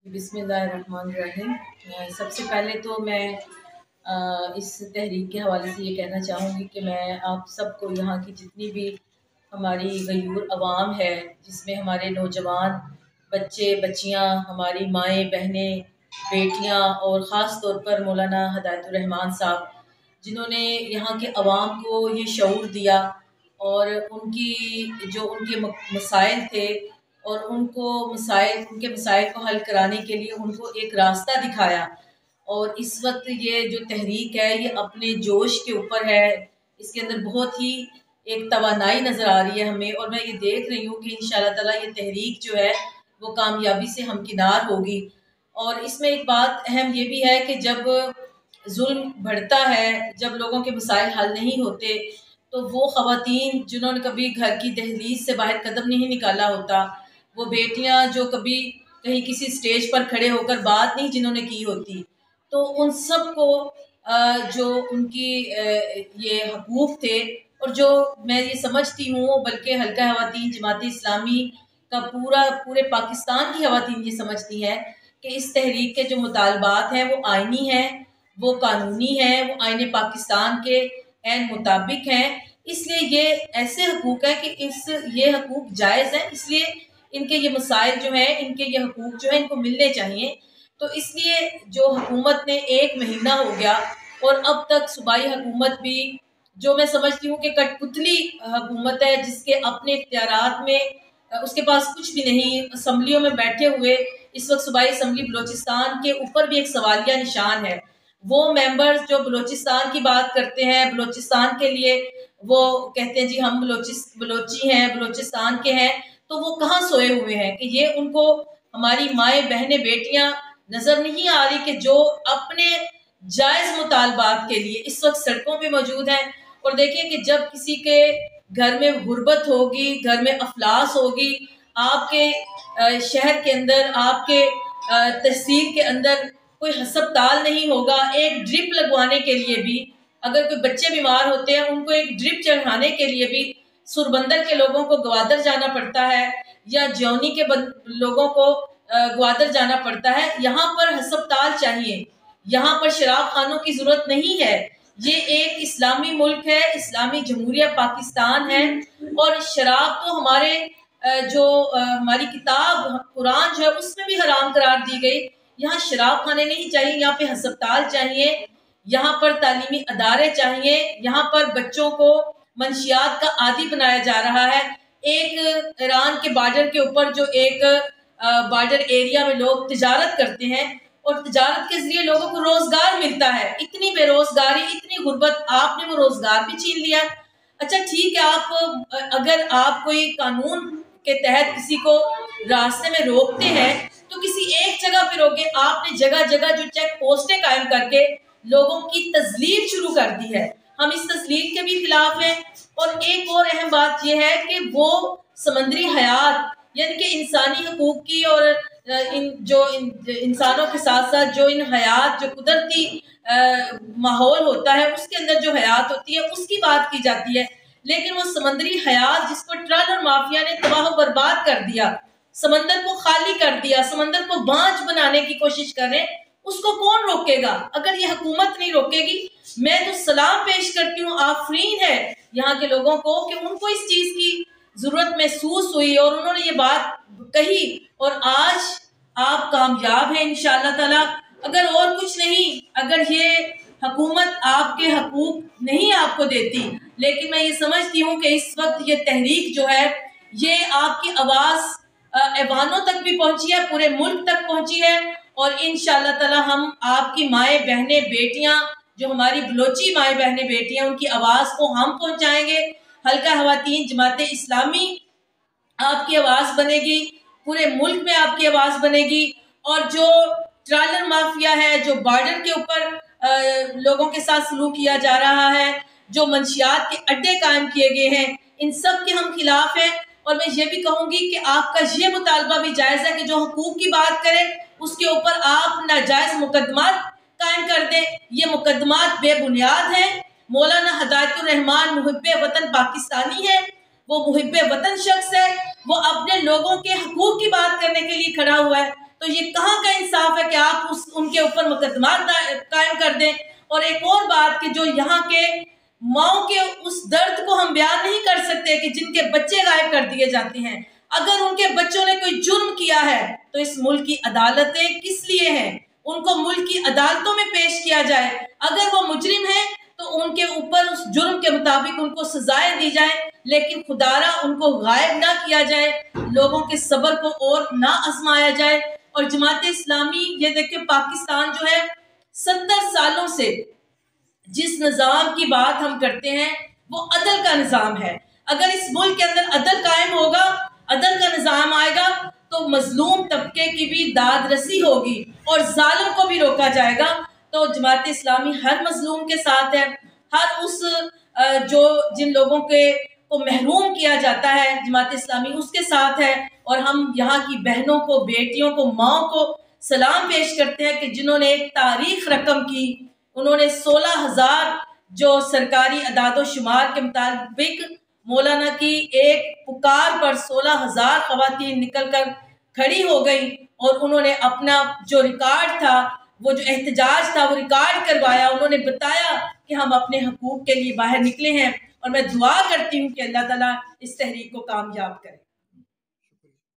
बिस्मिल्लाहिर्रहमानिर्रहीम। सबसे पहले तो मैं इस तहरीक के हवाले से ये कहना चाहूँगी कि मैं आप सबको यहाँ की जितनी भी हमारी गयूर अवाम है, जिसमें हमारे नौजवान बच्चे बच्चियाँ, हमारी माएँ बहनें बेटियाँ और ख़ास तौर पर मौलाना हिदायतुर्रहमान साहब, जिन्होंने यहाँ के अवाम को ये शऊर दिया और उनके मसाइल थे और उनके मसाइल को हल कराने के लिए उनको एक रास्ता दिखाया। और इस वक्त ये जो तहरीक है ये अपने जोश के ऊपर है, इसके अंदर बहुत ही एक तवानाई नज़र आ रही है हमें, और मैं ये देख रही हूँ कि इंशाअल्लाह ताला ये तहरीक जो है वो कामयाबी से हमकिनार होगी। और इसमें एक बात अहम ये भी है कि जब जुल्म बढ़ता है, जब लोगों के मसाइल हल नहीं होते, तो वो ख़वातीन जिन्होंने कभी घर की दहलीज से बाहर कदम नहीं निकाला होता, वो बेटियां जो कभी कहीं किसी स्टेज पर खड़े होकर बात नहीं जिन्होंने की होती, तो उन सब को जो उनकी ये हकूक़ थे, और जो मैं ये समझती हूँ बल्कि हल्का ख़वातीन जमात इस्लामी का पूरे पाकिस्तान की ख़वातीन ये समझती हैं कि इस तहरीक के जो मुतालबात हैं वो आइनी हैं, वो कानूनी हैं, वो आईने पाकिस्तान के ऐन मुताबिक हैं। इसलिए ये ऐसे हकूक़ हैं कि ये हकूक़ जायज़ हैं, इसलिए इनके ये मसाइल जो हैं, इनके ये हकूक़ जो हैं इनको मिलने चाहिए। तो इसलिए जो हुकूमत ने 1 महीना हो गया और अब तक सूबाई हुकूमत भी, जो मैं समझती हूँ कि कठपुतली हुकूमत है, जिसके अपने इख्तियारात में उसके पास कुछ भी नहीं, असम्बलियों में बैठे हुए इस वक्त सूबाई असम्बली बलोचिस्तान के ऊपर भी एक सवालिया निशान है। वो मेंबर्स जो बलोचिस्तान की बात करते हैं, बलोचिस्तान के लिए वो कहते हैं जी हम बलोची हैं, बलोचिस्तान के हैं, तो वो कहाँ सोए हुए हैं कि ये उनको हमारी माएँ बहनें बेटियां नजर नहीं आ रही कि जो अपने जायज मुतालबात के लिए इस वक्त सड़कों पे मौजूद हैं। और देखिए कि जब किसी के घर में गुर्बत होगी, घर में अफलास होगी, आपके शहर के अंदर, आपके तहसील के अंदर कोई हस्पताल नहीं होगा, एक ड्रिप लगवाने के लिए भी, अगर कोई बच्चे बीमार होते हैं उनको एक ड्रिप चढ़ाने के लिए भी सुरबंदर के लोगों को ग्वादर जाना पड़ता है, या जौनी के लोगों को ग्वादर जाना पड़ता है। यहाँ पर हस्पताल चाहिए, यहाँ पर शराब खानों की जरूरत नहीं है। ये एक इस्लामी मुल्क है, इस्लामी जमहूरिया पाकिस्तान है, और शराब तो हमारी किताब कुरान जो है उसमें भी हराम करार दी गई। यहाँ शराब खाने नहीं चाहिए, यहाँ पे हस्पताल चाहिए, यहाँ पर तालीमी अदारे चाहिए, यहाँ पर बच्चों को मंशियात का आदी बनाया जा रहा है। एक ईरान के बॉर्डर के ऊपर जो एक बॉर्डर एरिया में लोग तिजारत करते हैं और तिजारत के जरिए लोगों को रोजगार मिलता है, इतनी बेरोजगारी, इतनी गुर्बत, आपने वो रोजगार भी छीन लिया। अच्छा ठीक है, अगर आप कोई कानून के तहत किसी को रास्ते में रोकते हैं तो किसी एक जगह पे रोके, आपने जगह जगह जो चेक पोस्टें कायम करके लोगों की तजलील शुरू कर दी है। हम इस तजलील के भी खिलाफ हैं। और एक और अहम बात यह है कि वो समंदरी हयात यानी कि इंसानी हकूक की, और इंसानों के साथ साथ जो इन हयात, जो कुदरती माहौल होता है उसके अंदर जो हयात होती है उसकी बात की जाती है, लेकिन वो समंदरी हयात जिसको ट्रल और माफिया ने तबाह बर्बाद कर दिया, समंदर को खाली कर दिया, समंदर को बांझ बनाने की कोशिश कर रहे हैं, उसको कौन रोकेगा अगर ये हुकूमत नहीं रोकेगी। मैं तो सलाम पेश करती हूँ, आफरीन है यहाँ के लोगों को कि उनको इस चीज की जरूरत महसूस हुई और उन्होंने ये बात कही, और आज आप कामयाब हैं इंशाअल्लाह ताला। अगर और कुछ नहीं, अगर ये हुकूमत आपके हकूक नहीं आपको देती, लेकिन मैं ये समझती हूँ कि इस वक्त ये तहरीक जो है ये आपकी आवाज ऐवानों तक भी पहुंची है, पूरे मुल्क तक पहुंची है, और इंशाअल्लाह ताला हम आपकी माएँ बहनें बेटियां, जो हमारी बलोची माएँ बहनें बेटियां, उनकी आवाज को हम पहुंचाएंगे। हल्का ख़वातीन जमात इस्लामी आपकी आवाज बनेगी, पूरे मुल्क में आपकी आवाज बनेगी। और जो ट्रालर माफिया है, जो बॉर्डर के ऊपर लोगों के साथ सलूक किया जा रहा है, जो मंशियात के अड्डे कायम किए गए हैं, इन सब के हम खिलाफ हैं। और मैं ये भी कहूंगी कि आपका ये मुतालबा भी जायज है कि जो हुकूक की बात करें उसके ऊपर आप नाजायज मुकदमात कायम कर दें। ये मुकदमात बेबुनियाद हैं। मौलाना हिदायतुर्रहमान मुहिब्बे वतन पाकिस्तानी है, वो मुहिब्बे वतन शख्स है, वो अपने लोगों के हकूक की बात करने के लिए खड़ा हुआ है। تو یہ کہاں کا انصاف ہے کہ آپ ان کے اوپر مقدمات قائم کر دیں؟ اور ایک اور بات کہ جو یہاں کے ماؤں کے اس درد کو ہم بیان نہیں کر سکتے کہ جن کے بچے غائب کر دیے جاتے ہیں، اگر ان کے بچوں نے کوئی جرم کیا ہے تو اس ملک کی عدالتیں کس لیے ہیں؟ ان کو ملک کی عدالتوں میں پیش کیا جائے، اگر وہ مجرم ہیں تو ان کے اوپر اس جرم کے مطابق ان کو سزائیں دی جائیں، لیکن خدارہ ان کو غائب نہ کیا جائے، لوگوں کے صبر کو اور نہ آزمایا جائے۔ اور جماعت اسلامی یہ دیکھیں پاکستان جو ہے 70 سالوں سے جس نظام کی بات ہم کرتے ہیں وہ عدل کا نظام ہے۔ اگر اس ملک کے اندر عدل قائم ہوگا، عدل کا نظام آئے گا تو مظلوم طبقے کی بھی داد رسی ہوگی اور ظالم کو بھی روکا جائے گا۔ تو جماعت اسلامی ہر مظلوم کے ساتھ ہے، ہر اس جن لوگوں کو محروم کیا جاتا ہے جماعت اسلامی اس کے ساتھ ہے۔ اور ہم یہاں کی بہنوں کو، بیٹیوں کو، ماؤں کو سلام پیش کرتے ہیں کہ جنہوں نے ایک تاریخ رقم کی، انہوں نے 16,000 جو سرکاری اعداد و شمار کے مطابق مولانا کی ایک پکار پر 16,000 خواتین نکل کر کھڑی ہو گئی اور انہوں نے اپنا جو ریکارڈ تھا، وہ جو احتجاج تھا وہ ریکارڈ کروایا، انہوں نے بتایا کہ ہم اپنے حقوق کے لیے باہر نکلے ہیں۔ اور میں دعا کرتی ہوں کہ اللہ تعالیٰ اس تحریک کو کامیاب کرے۔